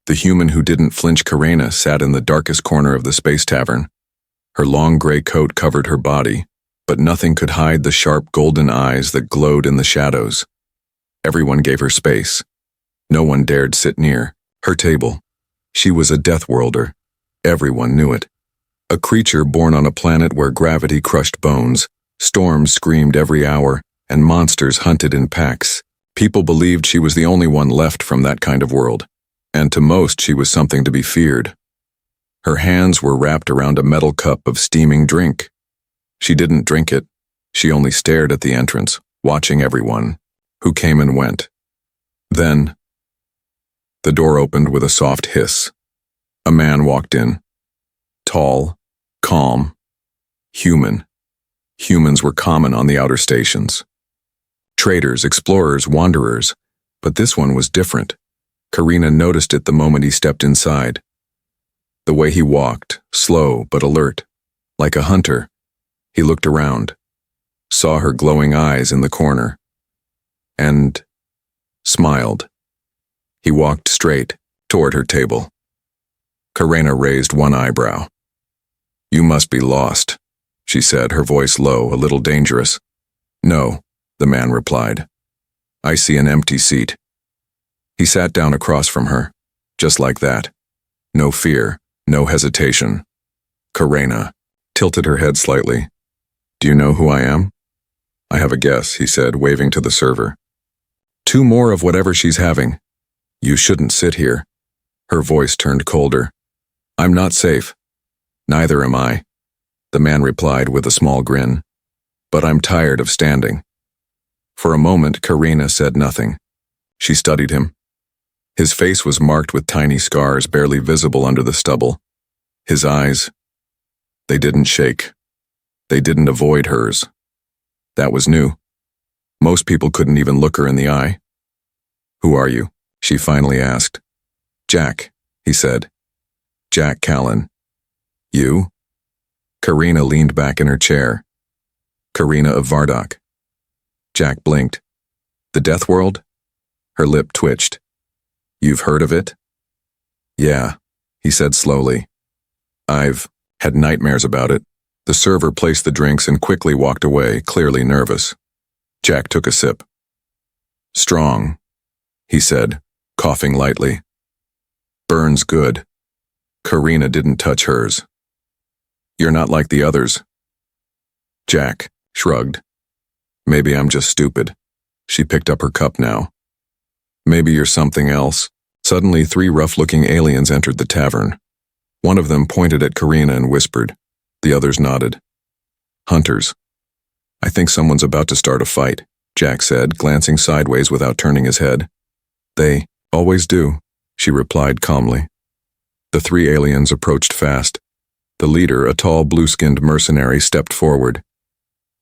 The human who didn't flinch, Karina, sat in the darkest corner of the space tavern. Her long gray coat covered her body, but nothing could hide the sharp golden eyes that glowed in the shadows. Everyone gave her space. No one dared sit near her table. She was a death worlder. Everyone knew it. A creature born on a planet where gravity crushed bones, storms screamed every hour, and monsters hunted in packs. People believed she was the only one left from that kind of world, and to most she was something to be feared. Her hands were wrapped around a metal cup of steaming drink. She didn't drink it. She only stared at the entrance, watching everyone, who came and went. Then, the door opened with a soft hiss. A man walked in. Tall, calm, human. Humans were common on the outer stations. Traders, explorers, wanderers. But this one was different. Karina noticed it the moment he stepped inside. The way he walked, slow but alert, like a hunter. He looked around, saw her glowing eyes in the corner, and smiled. He walked straight toward her table. Karina raised one eyebrow. "You must be lost," she said, her voice low, a little dangerous. "No," the man replied. "I see an empty seat." He sat down across from her, just like that. No fear, no hesitation. Karina tilted her head slightly. "Do you know who I am?" "I have a guess," he said, waving to the server. "Two more of whatever she's having." "You shouldn't sit here." Her voice turned colder. "I'm not safe." "Neither am I," the man replied with a small grin. "But I'm tired of standing." For a moment, Karina said nothing. She studied him. His face was marked with tiny scars barely visible under the stubble. His eyes, they didn't shake. They didn't avoid hers. That was new. Most people couldn't even look her in the eye. "Who are you?" she finally asked. "Jack," he said. "Jack Callan." "You?" Karina leaned back in her chair. "Karina of Vardok." Jack blinked. "The Death World?" Her lip twitched. "You've heard of it?" "Yeah," he said slowly. "I've had nightmares about it." The server placed the drinks and quickly walked away, clearly nervous. Jack took a sip. "Strong," he said, coughing lightly. "Burns good." Karina didn't touch hers. "You're not like the others." Jack shrugged. "Maybe I'm just stupid." She picked up her cup now. "Maybe you're something else." Suddenly, three rough-looking aliens entered the tavern. One of them pointed at Karina and whispered. The others nodded. "Hunters." "I think someone's about to start a fight," Jack said, glancing sideways without turning his head. "They always do," she replied calmly. The three aliens approached fast. The leader, a tall, blue-skinned mercenary, stepped forward.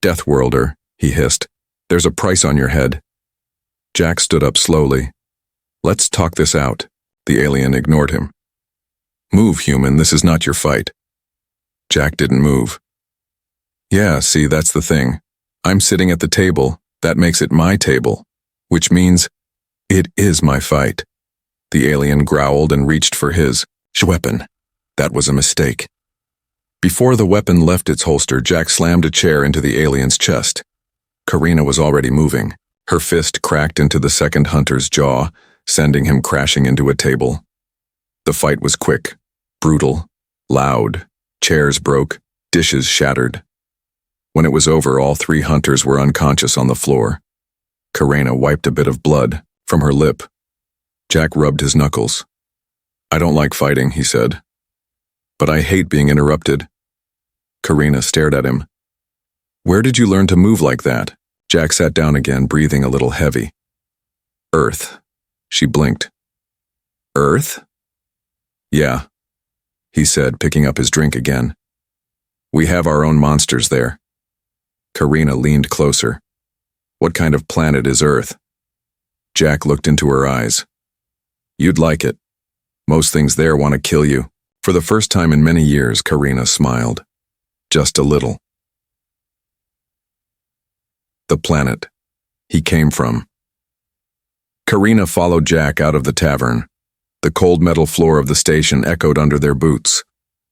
"Death Worlder," he hissed. "There's a price on your head." Jack stood up slowly. "Let's talk this out." The alien ignored him. "Move, human, this is not your fight." Jack didn't move. "Yeah, see, that's the thing. I'm sitting at the table. That makes it my table. Which means it is my fight." The alien growled and reached for his weapon. That was a mistake. Before the weapon left its holster, Jack slammed a chair into the alien's chest. Karina was already moving. Her fist cracked into the second hunter's jaw, sending him crashing into a table. The fight was quick, brutal, loud. Chairs broke, dishes shattered. When it was over, all three hunters were unconscious on the floor. Karina wiped a bit of blood from her lip. Jack rubbed his knuckles. "I don't like fighting," he said. "But I hate being interrupted." Karina stared at him. "Where did you learn to move like that?" Jack sat down again, breathing a little heavy. "Earth." She blinked. "Earth?" "Yeah," he said, picking up his drink again. "We have our own monsters there." Karina leaned closer. "What kind of planet is Earth?" Jack looked into her eyes. "You'd like it. Most things there want to kill you." For the first time in many years, Karina smiled. Just a little. The planet he came from. Karina followed Jack out of the tavern. The cold metal floor of the station echoed under their boots.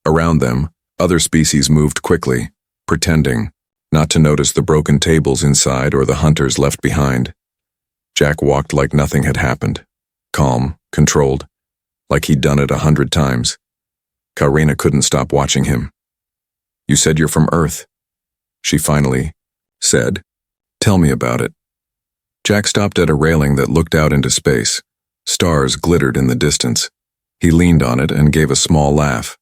Around them, other species moved quickly, pretending not to notice the broken tables inside or the hunters left behind. Jack walked like nothing had happened, calm, controlled, like he'd done it 100 times. Karina couldn't stop watching him. "You said you're from Earth," she finally said. "Tell me about it." Jack stopped at a railing that looked out into space. Stars glittered in the distance. He leaned on it and gave a small laugh.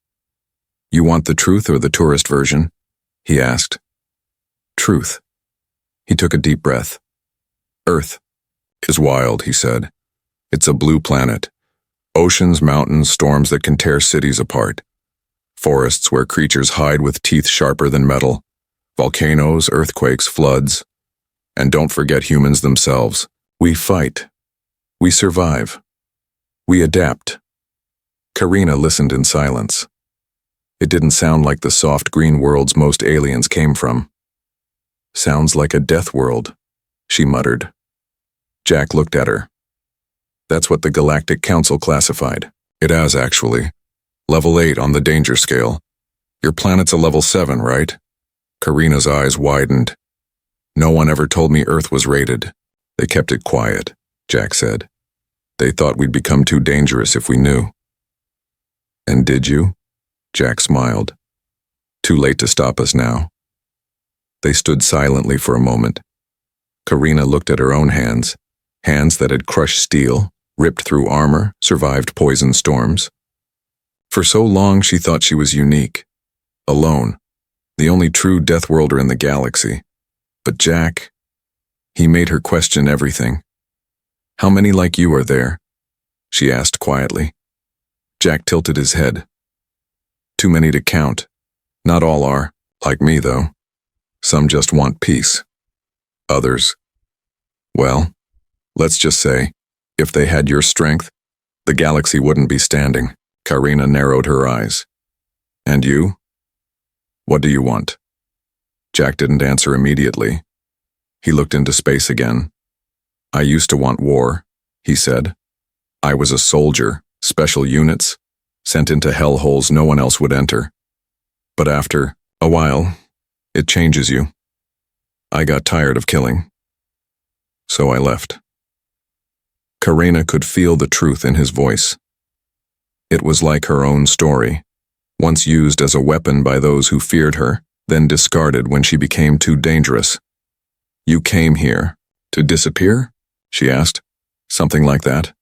"You want the truth or the tourist version?" he asked. "Truth." He took a deep breath. "Earth is wild," he said. "It's a blue planet. Oceans, mountains, storms that can tear cities apart. Forests where creatures hide with teeth sharper than metal. Volcanoes, earthquakes, floods. And don't forget humans themselves. We fight. We survive. We adapt." Karina listened in silence. It didn't sound like the soft green worlds most aliens came from. "Sounds like a death world," she muttered. Jack looked at her. "That's what the Galactic Council classified. It has, actually. Level 8 on the danger scale. Your planet's a level 7, right?" Karina's eyes widened. "No one ever told me Earth was rated. They kept it quiet," Jack said. "They thought we'd become too dangerous if we knew." "And did you?" Jack smiled. "Too late to stop us now." They stood silently for a moment. Karina looked at her own hands, hands that had crushed steel, ripped through armor, survived poison storms. For so long she thought she was unique, alone, the only true death worlder in the galaxy. But Jack, he made her question everything. "How many like you are there?" she asked quietly. Jack tilted his head. "Too many to count. Not all are, like me though. Some just want peace. Others, well, let's just say, if they had your strength, the galaxy wouldn't be standing." Karina narrowed her eyes. "And you? What do you want?" Jack didn't answer immediately. He looked into space again. "I used to want war," he said. "I was a soldier, special units, sent into hellholes no one else would enter. But after a while, it changes you. I got tired of killing. So I left." Karina could feel the truth in his voice. It was like her own story, once used as a weapon by those who feared her, then discarded when she became too dangerous. "You came here to disappear?" she asked. "Something like that?"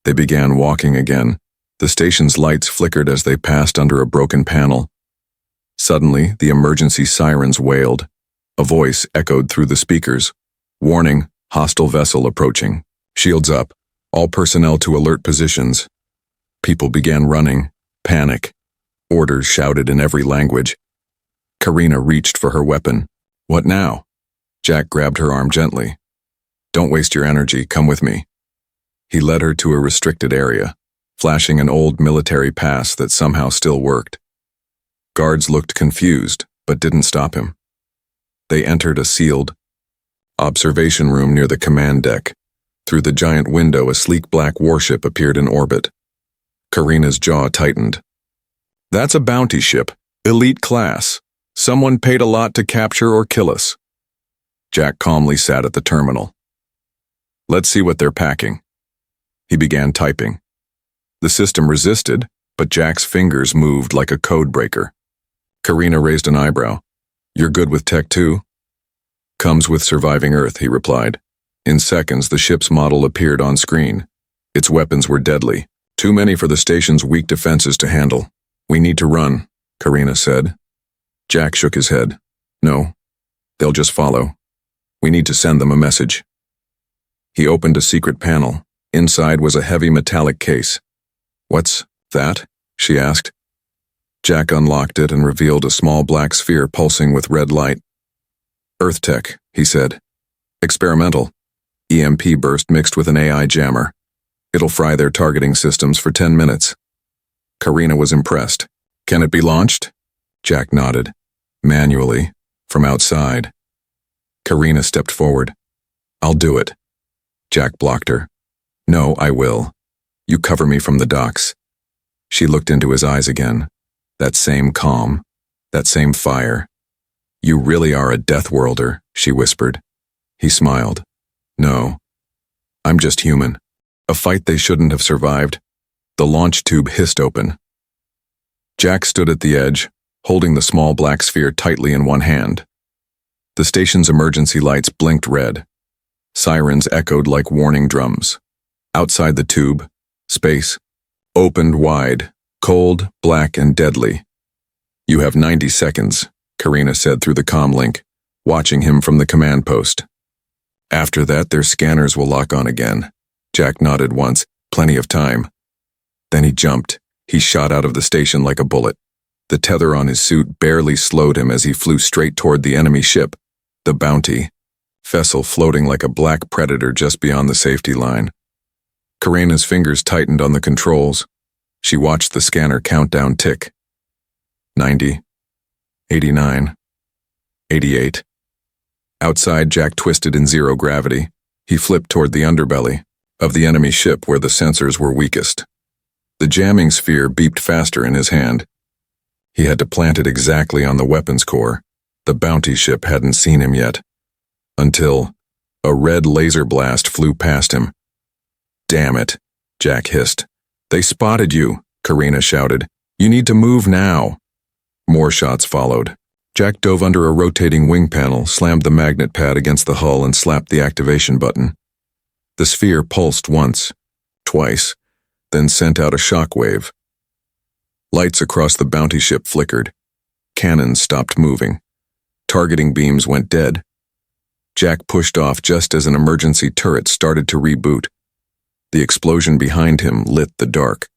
They began walking again. The station's lights flickered as they passed under a broken panel. Suddenly, the emergency sirens wailed. A voice echoed through the speakers. "Warning, hostile vessel approaching. Shields up. All personnel to alert positions." People began running. Panic. Orders shouted in every language. Karina reached for her weapon. "What now?" Jack grabbed her arm gently. "Don't waste your energy, come with me." He led her to a restricted area, flashing an old military pass that somehow still worked. Guards looked confused, but didn't stop him. They entered a sealed observation room near the command deck. Through the giant window, a sleek black warship appeared in orbit. Karina's jaw tightened. "That's a bounty ship, elite class. Someone paid a lot to capture or kill us." Jack calmly sat at the terminal. "Let's see what they're packing." He began typing. The system resisted, but Jack's fingers moved like a code breaker. Karina raised an eyebrow. "You're good with tech too?" "Comes with surviving Earth," he replied. In seconds, the ship's model appeared on screen. Its weapons were deadly. Too many for the station's weak defenses to handle. "We need to run," Karina said. Jack shook his head. "No, they'll just follow. We need to send them a message." He opened a secret panel. Inside was a heavy metallic case. "What's that?" she asked. Jack unlocked it and revealed a small black sphere pulsing with red light. "Earth tech," he said. "Experimental. EMP burst mixed with an AI jammer. It'll fry their targeting systems for 10 minutes. Karina was impressed. "Can it be launched?" Jack nodded. "Manually, from outside." Karina stepped forward. "I'll do it." Jack blocked her. "No, I will. You cover me from the docks." She looked into his eyes again. That same calm, that same fire. "You really are a death worlder," she whispered. He smiled. "No. I'm just human. A fight they shouldn't have survived." The launch tube hissed open. Jack stood at the edge, holding the small black sphere tightly in one hand. The station's emergency lights blinked red. Sirens echoed like warning drums. Outside the tube, space opened wide, cold, black, and deadly. "You have 90 seconds, Karina said through the comm link, watching him from the command post. "After that, their scanners will lock on again." Jack nodded once. "Plenty of time." Then he jumped. He shot out of the station like a bullet. The tether on his suit barely slowed him as he flew straight toward the enemy ship, the Bounty, vessel floating like a black predator just beyond the safety line. Karina's fingers tightened on the controls. She watched the scanner countdown tick. 90, 89, 88. Outside, Jack twisted in zero gravity. He flipped toward the underbelly of the enemy ship where the sensors were weakest. The jamming sphere beeped faster in his hand. He had to plant it exactly on the weapons core. The Bounty ship hadn't seen him yet. Until a red laser blast flew past him. "Damn it," Jack hissed. "They spotted you," Karina shouted. "You need to move now." More shots followed. Jack dove under a rotating wing panel, slammed the magnet pad against the hull, and slapped the activation button. The sphere pulsed once, twice, then sent out a shock wave. Lights across the Bounty ship flickered. Cannons stopped moving. Targeting beams went dead. Jack pushed off just as an emergency turret started to reboot. The explosion behind him lit the dark.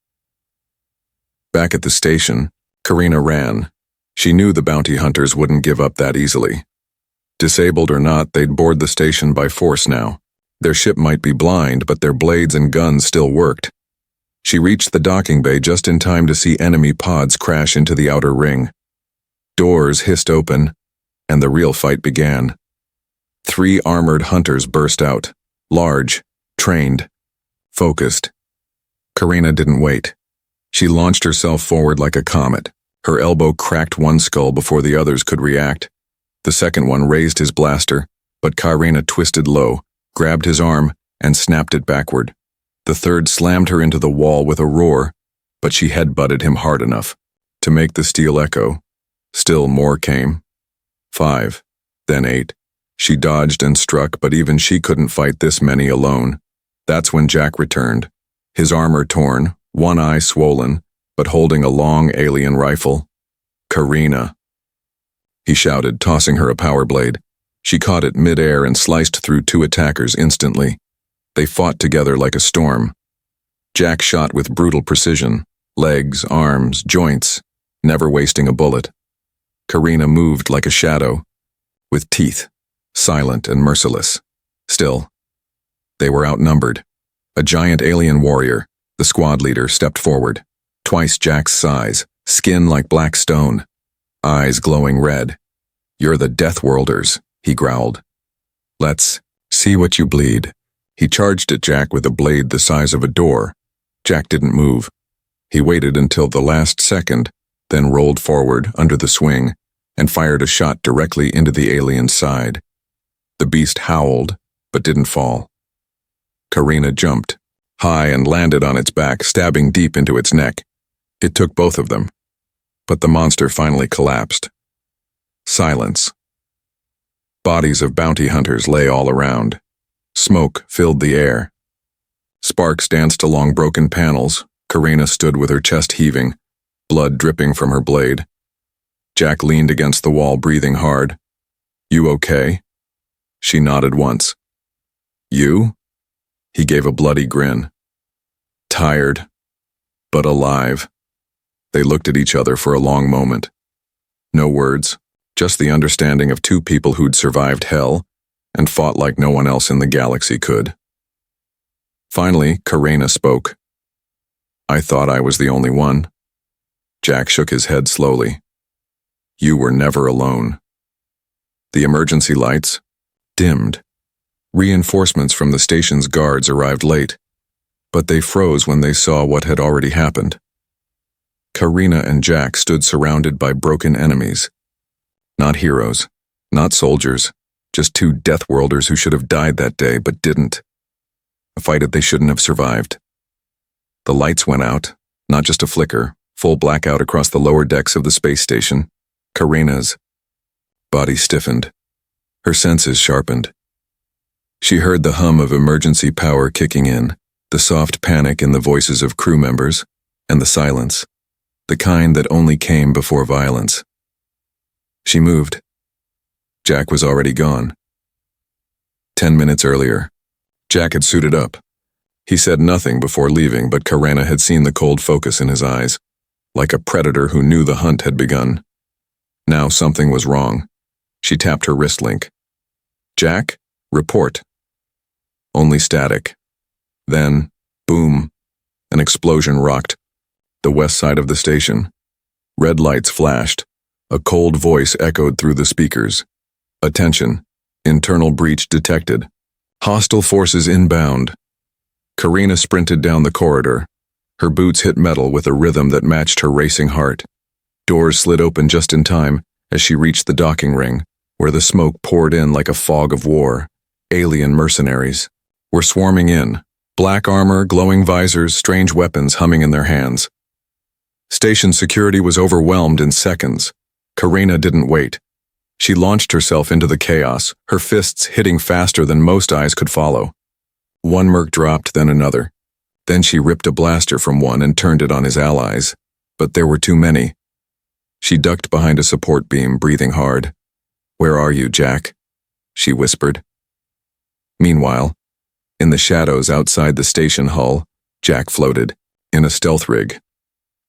Back at the station, Karina ran. She knew the bounty hunters wouldn't give up that easily. Disabled or not, they'd board the station by force now. Their ship might be blind, but their blades and guns still worked. She reached the docking bay just in time to see enemy pods crash into the outer ring. Doors hissed open, and the real fight began. 3 armored hunters burst out, large, trained, focused. Karina didn't wait. She launched herself forward like a comet. Her elbow cracked one skull before the others could react. The second one raised his blaster, but Karina twisted low, grabbed his arm, and snapped it backward. The third slammed her into the wall with a roar, but she headbutted him hard enough to make the steel echo. Still more came. 5, then 8. She dodged and struck, but even she couldn't fight this many alone. That's when Jack returned, his armor torn, one eye swollen, but holding a long alien rifle. "Karina," he shouted, tossing her a power blade. She caught it mid-air and sliced through 2 attackers instantly. They fought together like a storm. Jack shot with brutal precision, legs, arms, joints, never wasting a bullet. Karina moved like a shadow, with teeth, silent and merciless. Still, they were outnumbered. A giant alien warrior, the squad leader, stepped forward. Twice Jack's size, skin like black stone, eyes glowing red. "You're the Death Worlders," he growled. "Let's see what you bleed." He charged at Jack with a blade the size of a door. Jack didn't move. He waited until the last second, then rolled forward under the swing and fired a shot directly into the alien's side. The beast howled, but didn't fall. Karina jumped high and landed on its back, stabbing deep into its neck. It took both of them, but the monster finally collapsed. Silence. Bodies of bounty hunters lay all around. Smoke filled the air. Sparks danced along broken panels. Karina stood with her chest heaving, blood dripping from her blade. Jack leaned against the wall, breathing hard. "You okay?" She nodded once. "You?" He gave a bloody grin. "Tired, but alive." They looked at each other for a long moment. No words, just the understanding of 2 people who'd survived hell and fought like no one else in the galaxy could. Finally, Karina spoke. "I thought I was the only one." Jack shook his head slowly. "You were never alone." The emergency lights dimmed. Reinforcements from the station's guards arrived late. but they froze when they saw what had already happened. Karina and Jack stood surrounded by broken enemies. Not heroes, not soldiers, just two Deathworlders who should have died that day but didn't. A fight that they shouldn't have survived. The lights went out, not just a flicker, full blackout across the lower decks of the space station. Karina's body stiffened, her senses sharpened. She heard the hum of emergency power kicking in, the soft panic in the voices of crew members, and the silence, the kind that only came before violence. She moved. Jack was already gone. 10 minutes earlier, Jack had suited up. He said nothing before leaving, but Karina had seen the cold focus in his eyes, like a predator who knew the hunt had begun. Now something was wrong. She tapped her wrist link. Jack, report. Only static. Then, boom, an explosion rocked the west side of the station. Red lights flashed. A cold voice echoed through the speakers. Attention, internal breach detected. Hostile forces inbound. Karina sprinted down the corridor. Her boots hit metal with a rhythm that matched her racing heart. Doors slid open just in time as she reached the docking ring, where the smoke poured in like a fog of war. Alien mercenaries were swarming in, black armor, glowing visors, strange weapons humming in their hands. Station security was overwhelmed in seconds. Karina didn't wait. She launched herself into the chaos, her fists hitting faster than most eyes could follow. One merc dropped, then another. Then she ripped a blaster from one and turned it on his allies. But there were too many. She ducked behind a support beam, breathing hard. "Where are you, Jack?" she whispered. Meanwhile, in the shadows outside the station hull, Jack floated, in a stealth rig.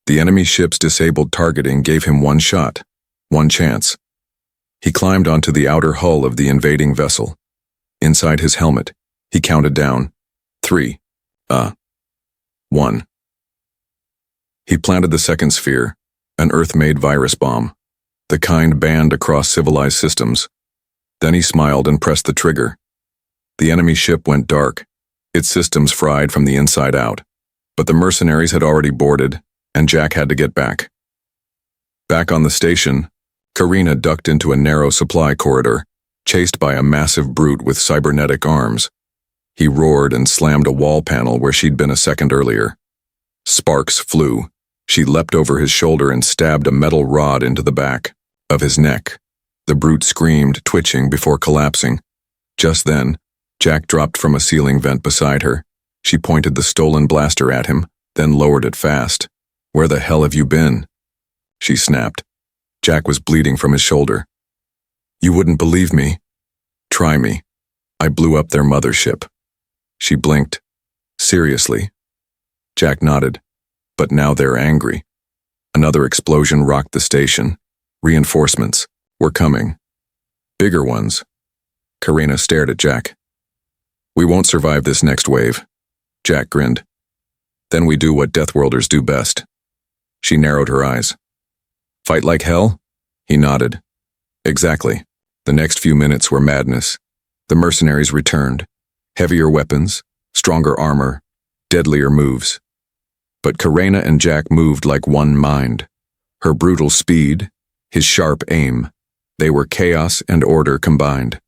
The enemy ship's disabled targeting gave him one shot, one chance. He climbed onto the outer hull of the invading vessel. Inside his helmet, he counted down. 3. 1. He planted the second sphere, an Earth-made virus bomb, the kind banned across civilized systems. Then he smiled and pressed the trigger. The enemy ship went dark, its systems fried from the inside out. But the mercenaries had already boarded, and Jack had to get back. Back on the station, Karina ducked into a narrow supply corridor, chased by a massive brute with cybernetic arms. He roared and slammed a wall panel where she'd been a second earlier. Sparks flew. She leapt over his shoulder and stabbed a metal rod into the back of his neck. The brute screamed, twitching before collapsing. Just then, Jack dropped from a ceiling vent beside her. She pointed the stolen blaster at him, then lowered it fast. "Where the hell have you been?" she snapped. Jack was bleeding from his shoulder. "You wouldn't believe me. Try me. I blew up their mothership." She blinked. "Seriously?" Jack nodded. "But now they're angry." Another explosion rocked the station. Reinforcements were coming. Bigger ones. Karina stared at Jack. "We won't survive this next wave." Jack grinned. "Then we do what Deathworlders do best." She narrowed her eyes. "Fight like hell?" He nodded. "Exactly." The next few minutes were madness. The mercenaries returned. Heavier weapons, stronger armor, deadlier moves. But Karina and Jack moved like one mind. Her brutal speed, his sharp aim. They were chaos and order combined.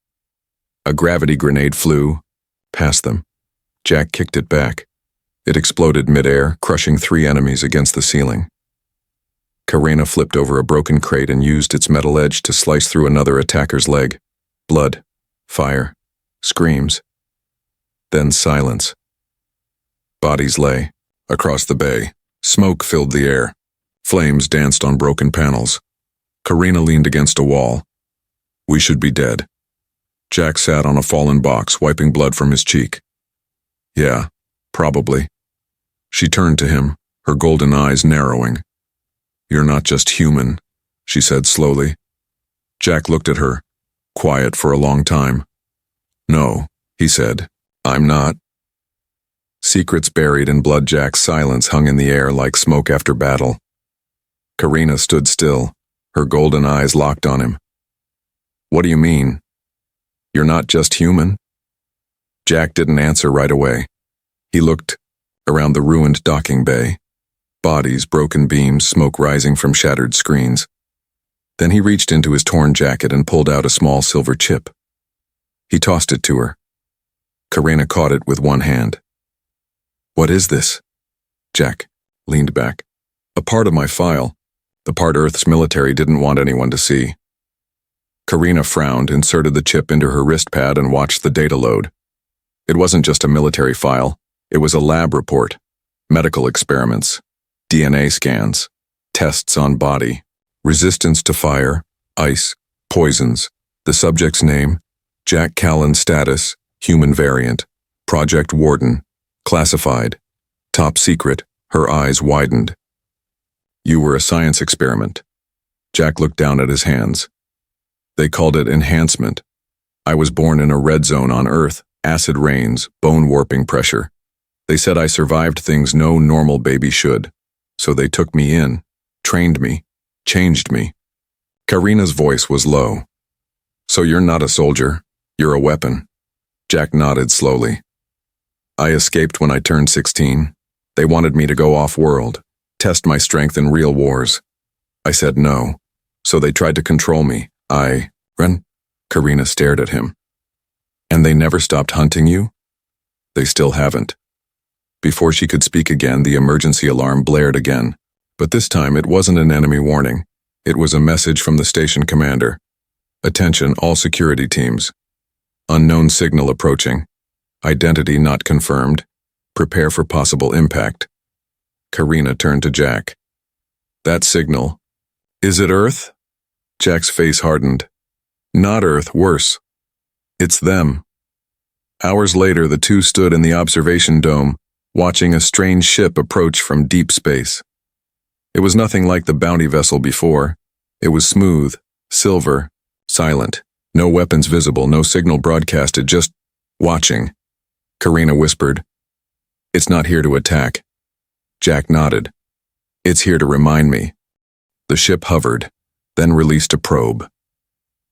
A gravity grenade flew past them. Jack kicked it back. It exploded midair, crushing 3 enemies against the ceiling. Karina flipped over a broken crate and used its metal edge to slice through another attacker's leg. Blood, fire, screams. Then silence. Bodies lay across the bay. Smoke filled the air. Flames danced on broken panels. Karina leaned against a wall. "We should be dead." Jack sat on a fallen box, wiping blood from his cheek. "Yeah, probably." She turned to him, her golden eyes narrowing. "You're not just human," she said slowly. Jack looked at her, quiet for a long time. "No," he said, "I'm not." Secrets buried in blood. Jack's silence hung in the air like smoke after battle. Karina stood still, her golden eyes locked on him. "What do you mean? You're not just human?" Jack didn't answer right away. He looked around the ruined docking bay. Bodies, broken beams, smoke rising from shattered screens. Then he reached into his torn jacket and pulled out a small silver chip. He tossed it to her. Karina caught it with one hand. "What is this?" Jack leaned back. "A part of my file. The part Earth's military didn't want anyone to see." Karina frowned, inserted the chip into her wrist pad, and watched the data load. It wasn't just a military file. It was a lab report. Medical experiments. DNA scans. Tests on body. Resistance to fire. Ice. Poisons. The subject's name. Jack Callan status. Human variant. Project Warden. Classified. Top secret. Her eyes widened. "You were a science experiment." Jack looked down at his hands. "They called it enhancement. I was born in a red zone on Earth, acid rains, bone-warping pressure. They said I survived things no normal baby should. So they took me in, trained me, changed me." Karina's voice was low. "So you're not a soldier, you're a weapon." Jack nodded slowly. "I escaped when I turned 16. They wanted me to go off-world, test my strength in real wars. I said no, so they tried to control me. Run." Karina stared at him. "And they never stopped hunting you?" "They still haven't." Before she could speak again, the emergency alarm blared again. But this time it wasn't an enemy warning. It was a message from the station commander. "Attention, all security teams. Unknown signal approaching. Identity not confirmed. Prepare for possible impact." Karina turned to Jack. "That signal. Is it Earth?" Jack's face hardened. "Not Earth, worse. It's them." Hours later, the two stood in the observation dome, watching a strange ship approach from deep space. It was nothing like the bounty vessel before. It was smooth, silver, silent. No weapons visible, no signal broadcasted, just watching. Karina whispered, "It's not here to attack." Jack nodded. "It's here to remind me." The ship hovered, then released a probe.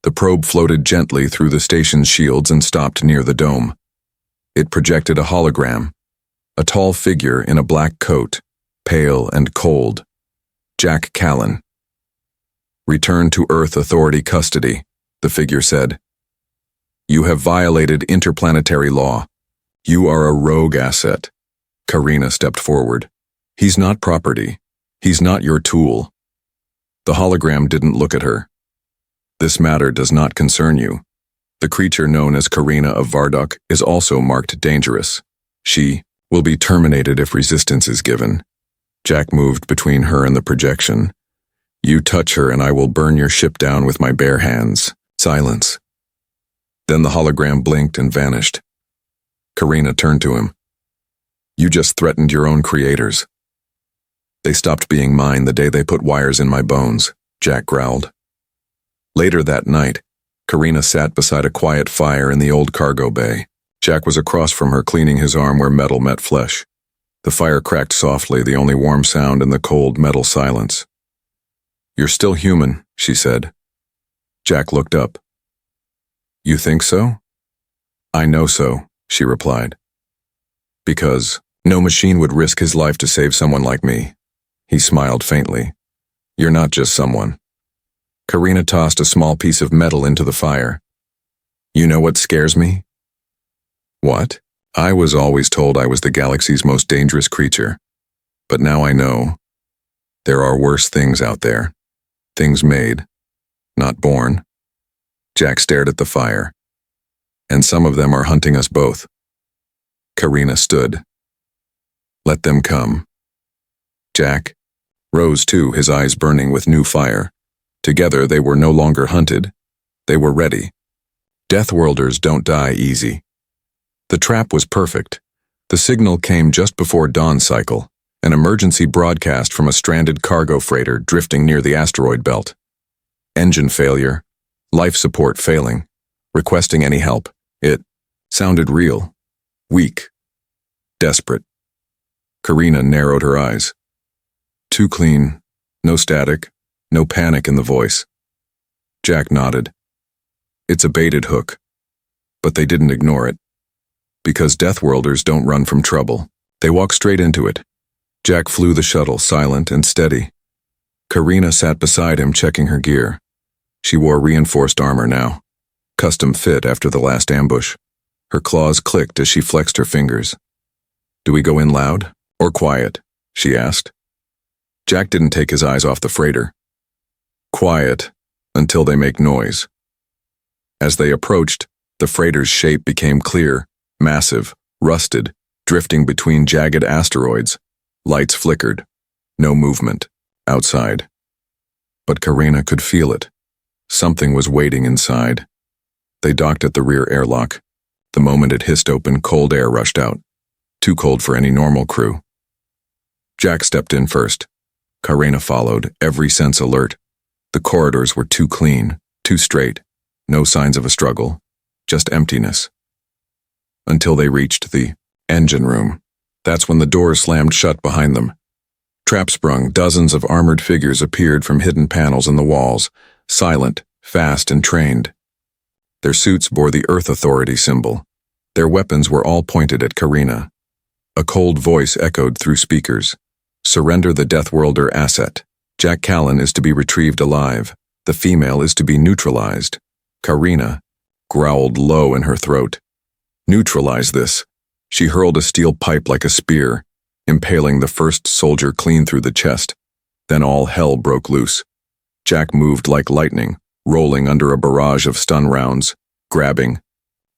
The probe floated gently through the station's shields and stopped near the dome. It projected a hologram, a tall figure in a black coat, pale and cold. Jack Callan. "Return to Earth Authority custody," the figure said. "You have violated interplanetary law. You are a rogue asset." Karina stepped forward. "He's not property. He's not your tool." The hologram didn't look at her. "This matter does not concern you. The creature known as Karina of Vardok is also marked dangerous. She will be terminated if resistance is given." Jack moved between her and the projection. "You touch her and I will burn your ship down with my bare hands." Silence. Then the hologram blinked and vanished. Karina turned to him. "You just threatened your own creators." "They stopped being mine the day they put wires in my bones," Jack growled. Later that night, Karina sat beside a quiet fire in the old cargo bay. Jack was across from her, cleaning his arm where metal met flesh. The fire cracked softly, the only warm sound in the cold metal silence. "You're still human," she said. Jack looked up. "You think so?" "I know so," she replied. "Because no machine would risk his life to save someone like me." He smiled faintly. "You're not just someone." Karina tossed a small piece of metal into the fire. "You know what scares me?" "What?" "I was always told I was the galaxy's most dangerous creature. But now I know. There are worse things out there. Things made, not born." Jack stared at the fire. "And some of them are hunting us both." Karina stood. "Let them come." Jack rose too, his eyes burning with new fire. Together they were no longer hunted. They were ready. Deathworlders don't die easy. The trap was perfect. The signal came just before dawn cycle, an emergency broadcast from a stranded cargo freighter drifting near the asteroid belt. Engine failure, life support failing, requesting any help. It sounded real, weak, desperate. Karina narrowed her eyes. Too clean, no static, no panic in the voice. Jack nodded. It's a baited hook, but they didn't ignore it. Because Deathworlders don't run from trouble. They walked straight into it. Jack flew the shuttle, silent and steady. Karina sat beside him, checking her gear. She wore reinforced armor now, custom fit after the last ambush. Her claws clicked as she flexed her fingers. "Do we go in loud or quiet?" she asked. Jack didn't take his eyes off the freighter. "Quiet until they make noise." As they approached, the freighter's shape became clear, massive, rusted, drifting between jagged asteroids. Lights flickered. No movement. Outside. But Karina could feel it. Something was waiting inside. They docked at the rear airlock. The moment it hissed open, cold air rushed out. Too cold for any normal crew. Jack stepped in first. Karina followed, every sense alert. The corridors were too clean, too straight. No signs of a struggle. Just emptiness. Until they reached the engine room. That's when the doors slammed shut behind them. Trap sprung, dozens of armored figures appeared from hidden panels in the walls, silent, fast, and trained. Their suits bore the Earth Authority symbol. Their weapons were all pointed at Karina. A cold voice echoed through speakers. "Surrender the Deathworlder asset. Jack Callan is to be retrieved alive. The female is to be neutralized." Karina growled low in her throat. "Neutralize this." She hurled a steel pipe like a spear, impaling the first soldier clean through the chest. Then all hell broke loose. Jack moved like lightning, rolling under a barrage of stun rounds, grabbing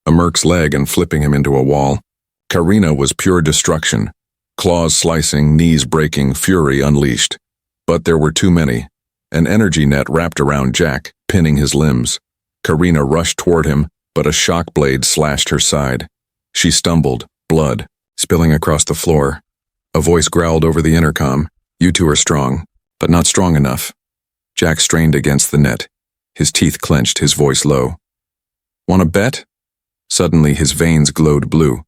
a merc's leg and flipping him into a wall. Karina was pure destruction, claws slicing, knees breaking, fury unleashed. But there were too many. An energy net wrapped around Jack, pinning his limbs. Karina rushed toward him, but a shock blade slashed her side. She stumbled, blood spilling across the floor. A voice growled over the intercom, "You two are strong, but not strong enough." Jack strained against the net. His teeth clenched, his voice low. "Want to bet?" Suddenly his veins glowed blue.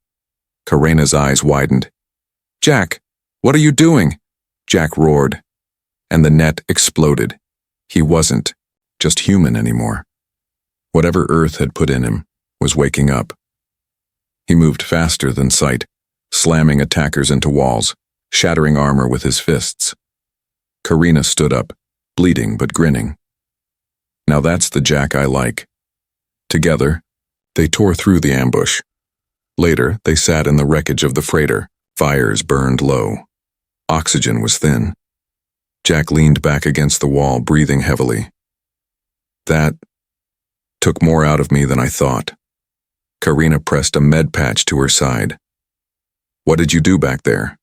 Karina's eyes widened. "Jack, what are you doing?" Jack roared. And the net exploded. He wasn't just human anymore. Whatever Earth had put in him was waking up. He moved faster than sight, slamming attackers into walls, shattering armor with his fists. Karina stood up, bleeding but grinning. Now that's the Jack I like. Together, they tore through the ambush. Later, they sat in the wreckage of the freighter. Fires burned low. Oxygen was thin. Jack leaned back against the wall, breathing heavily. That took more out of me than I thought. Karina pressed a med patch to her side. "What did you do back there?"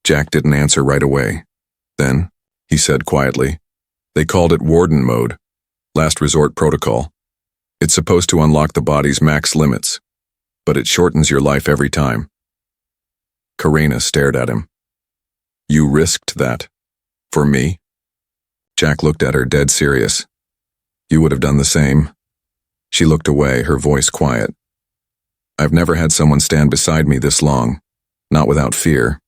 Jack didn't answer right away. Then, he said quietly, "They called it Warden Mode, last resort protocol. It's supposed to unlock the body's max limits, but it shortens your life every time." Karina stared at him. "You risked that. For me?" Jack looked at her, dead serious. "You would have done the same." She looked away, her voice quiet. "I've never had someone stand beside me this long, not without fear."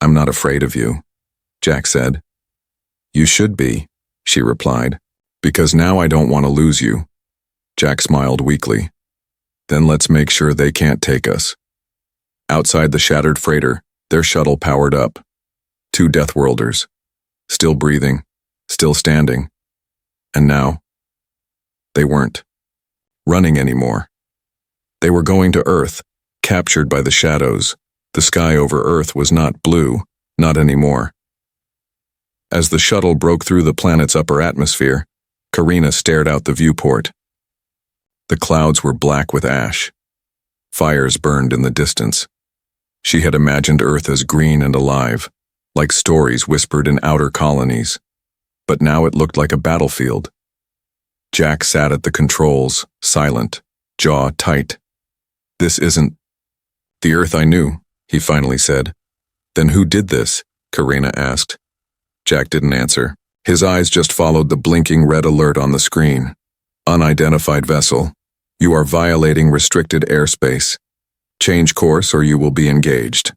"I'm not afraid of you," Jack said. "You should be," she replied, "because now I don't want to lose you." Jack smiled weakly. "Then let's make sure they can't take us." Outside the shattered freighter, their shuttle powered up. 2 Deathworlders. Still breathing, still standing. And now, they weren't running anymore. They were going to Earth, captured by the shadows. The sky over Earth was not blue, not anymore. As the shuttle broke through the planet's upper atmosphere, Karina stared out the viewport. The clouds were black with ash. Fires burned in the distance. She had imagined Earth as green and alive, like stories whispered in outer colonies. But now it looked like a battlefield. Jack sat at the controls, silent, jaw tight. "This isn't the Earth I knew," he finally said. "Then who did this?" Karina asked. Jack didn't answer. His eyes just followed the blinking red alert on the screen. "Unidentified vessel. You are violating restricted airspace. Change course or you will be engaged."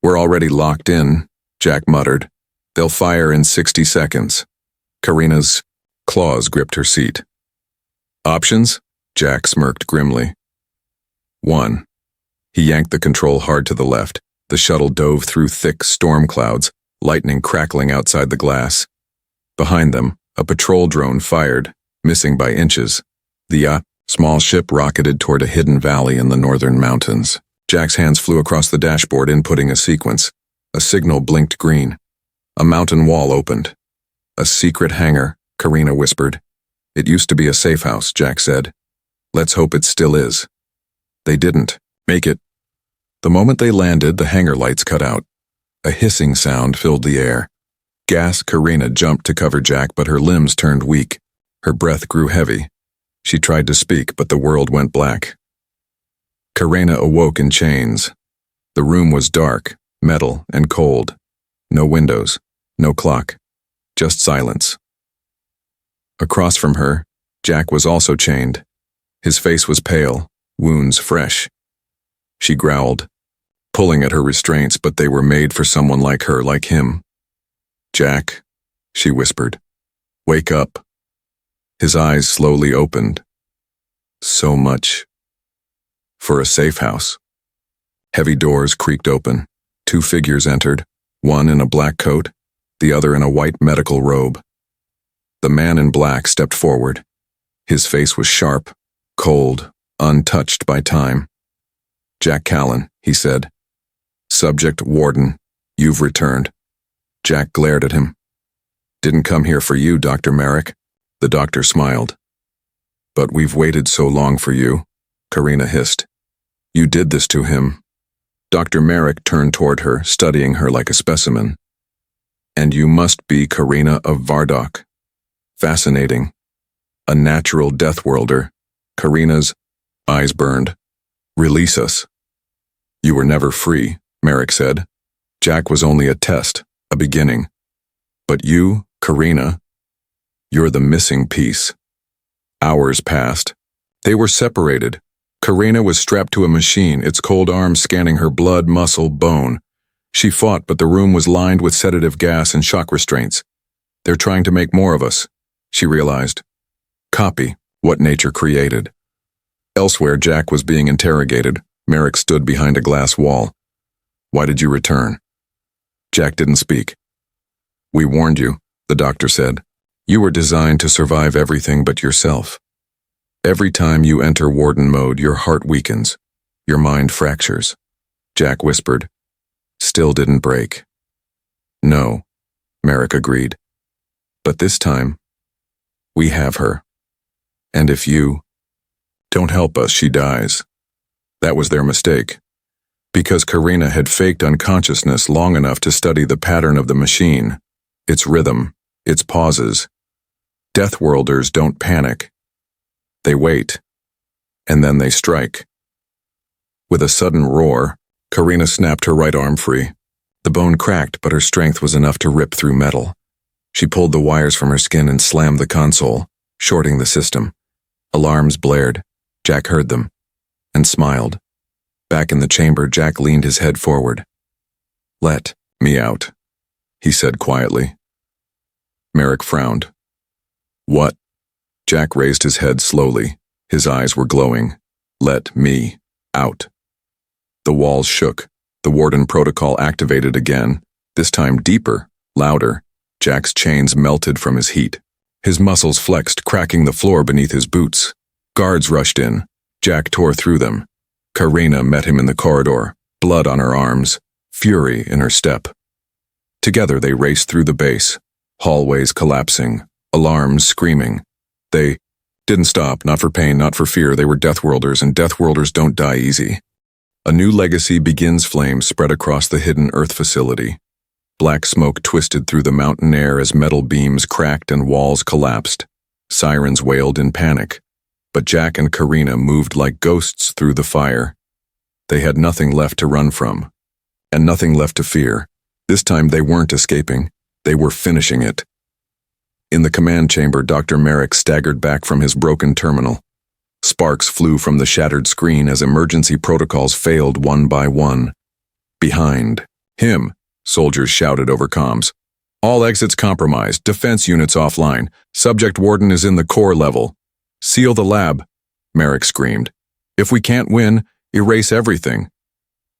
"We're already locked in," Jack muttered. "They'll fire in 60 seconds. Karina's claws gripped her seat. "Options?" Jack smirked grimly. 1. He yanked the control hard to the left. The shuttle dove through thick storm clouds, lightning crackling outside the glass. Behind them, a patrol drone fired, missing by inches. The small ship rocketed toward a hidden valley in the northern mountains. Jack's hands flew across the dashboard, inputting a sequence. A signal blinked green. A mountain wall opened. A secret hangar, Karina whispered. It used to be a safe house, Jack said. Let's hope it still is. They didn't make it. The moment they landed, the hangar lights cut out. A hissing sound filled the air. Karina jumped to cover Jack, but her limbs turned weak. Her breath grew heavy. She tried to speak, but the world went black. Karina awoke in chains. The room was dark, metal, and cold. No windows, no clock, just silence. Across from her, Jack was also chained. His face was pale, wounds fresh. She growled, pulling at her restraints, but they were made for someone like her, like him. Jack, she whispered, wake up. His eyes slowly opened. So much for a safe house. Heavy doors creaked open. 2 figures entered, one in a black coat, the other in a white medical robe. The man in black stepped forward. His face was sharp, cold, untouched by time. Jack Callan, he said. Subject Warden, you've returned. Jack glared at him. Didn't come here for you, Dr. Merrick. The doctor smiled. But we've waited so long for you, Karina hissed. You did this to him. Dr. Merrick turned toward her, studying her like a specimen. And you must be Karina of Vardok. Fascinating. A natural death worlder. Karina's eyes burned. Release us. You were never free, Merrick said. Jack was only a test, a beginning. But you, Karina, you're the missing piece. Hours passed. They were separated. Karina was strapped to a machine, its cold arms scanning her blood, muscle, bone. She fought, but the room was lined with sedative gas and shock restraints. They're trying to make more of us, she realized. Copy what nature created. Elsewhere, Jack was being interrogated. Merrick stood behind a glass wall. Why did you return? Jack didn't speak. We warned you, the doctor said. You were designed to survive everything but yourself. Every time you enter warden mode, your heart weakens. Your mind fractures. Jack whispered. Still didn't break. No, Merrick agreed. But this time, we have her. And if you don't help us, she dies. That was their mistake. Because Karina had faked unconsciousness long enough to study the pattern of the machine, its rhythm, its pauses. Deathworlders don't panic. They wait, and then they strike. With a sudden roar, Karina snapped her right arm free. The bone cracked, but her strength was enough to rip through metal. She pulled the wires from her skin and slammed the console, shorting the system. Alarms blared. Jack heard them, and smiled. Back in the chamber, Jack leaned his head forward. Let me out, he said quietly. Merrick frowned. What? Jack raised his head slowly. His eyes were glowing. Let me out. The walls shook. The warden protocol activated again, this time deeper, louder. Jack's chains melted from his heat. His muscles flexed, cracking the floor beneath his boots. Guards rushed in. Jack tore through them. Karina met him in the corridor, blood on her arms, fury in her step. Together they raced through the base, hallways collapsing, alarms screaming. They didn't stop, not for pain, not for fear. They were Deathworlders, and Deathworlders don't die easy. A new legacy begins. Flames spread across the hidden Earth facility. Black smoke twisted through the mountain air as metal beams cracked and walls collapsed. Sirens wailed in panic. But Jack and Karina moved like ghosts through the fire. They had nothing left to run from, and nothing left to fear. This time they weren't escaping. They were finishing it. In the command chamber, Dr. Merrick staggered back from his broken terminal. Sparks flew from the shattered screen as emergency protocols failed one by one. Behind him, soldiers shouted over comms. All exits compromised, defense units offline. Subject warden is in the core level. Seal the lab, Merrick screamed. If we can't win, erase everything.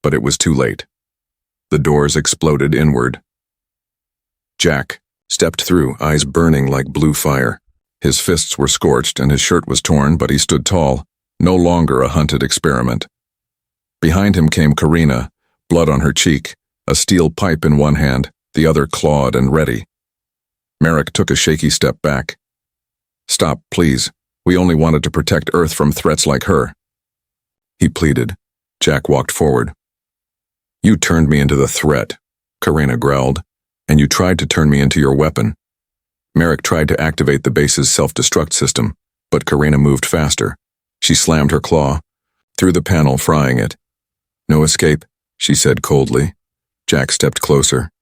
But it was too late. The doors exploded inward. Jack stepped through, eyes burning like blue fire. His fists were scorched and his shirt was torn, but he stood tall, no longer a hunted experiment. Behind him came Karina, blood on her cheek, a steel pipe in one hand, the other clawed and ready. Merrick took a shaky step back. "Stop, please. We only wanted to protect Earth from threats like her," he pleaded. Jack walked forward. "You turned me into the threat," Karina growled, "and you tried to turn me into your weapon." Merrick tried to activate the base's self-destruct system, but Karina moved faster. She slammed her claw through the panel, frying it. "No escape," she said coldly. Jack stepped closer.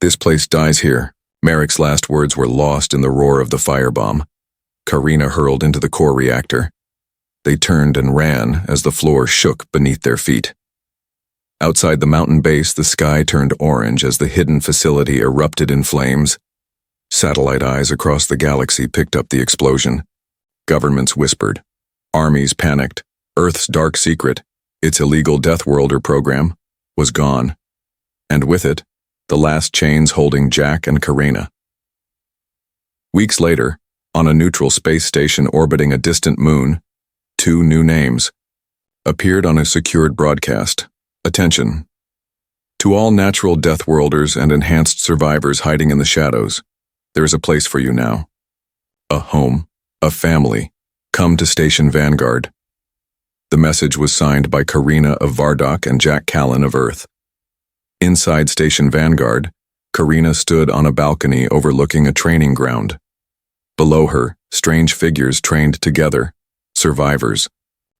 "This place dies here." Merrick's last words were lost in the roar of the firebomb. Karina hurled into the core reactor. They turned and ran as the floor shook beneath their feet. Outside the mountain base, the sky turned orange as the hidden facility erupted in flames. Satellite eyes across the galaxy picked up the explosion. Governments whispered. Armies panicked. Earth's dark secret, its illegal Death Worlder program, was gone. And with it, the last chains holding Jack and Karina. Weeks later, on a neutral space station orbiting a distant moon, 2 new names appeared on a secured broadcast. Attention. To all natural Death Worlders and enhanced survivors hiding in the shadows, there is a place for you now. A home, a family. Come to Station Vanguard. The message was signed by Karina of Vardok and Jack Callan of Earth. Inside Station Vanguard, Karina stood on a balcony overlooking a training ground. Below her, strange figures trained together, survivors.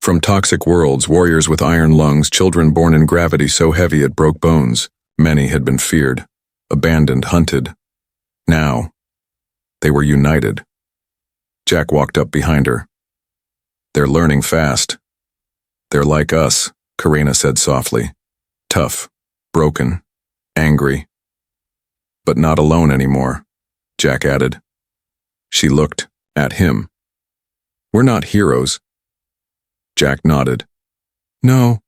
From toxic worlds, warriors with iron lungs, children born in gravity so heavy it broke bones. Many had been feared, abandoned, hunted. Now, they were united. Jack walked up behind her. "They're learning fast. They're like us," Karina said softly. "Tough, broken, angry. But not alone anymore," Jack added. She looked at him. "We're not heroes." Jack nodded. "No,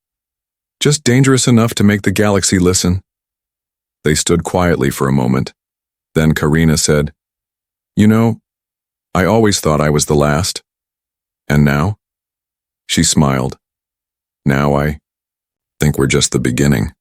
just dangerous enough to make the galaxy listen." They stood quietly for a moment. Then Karina said, "You know, I always thought I was the last. And now?" She smiled. "Now I think we're just the beginning."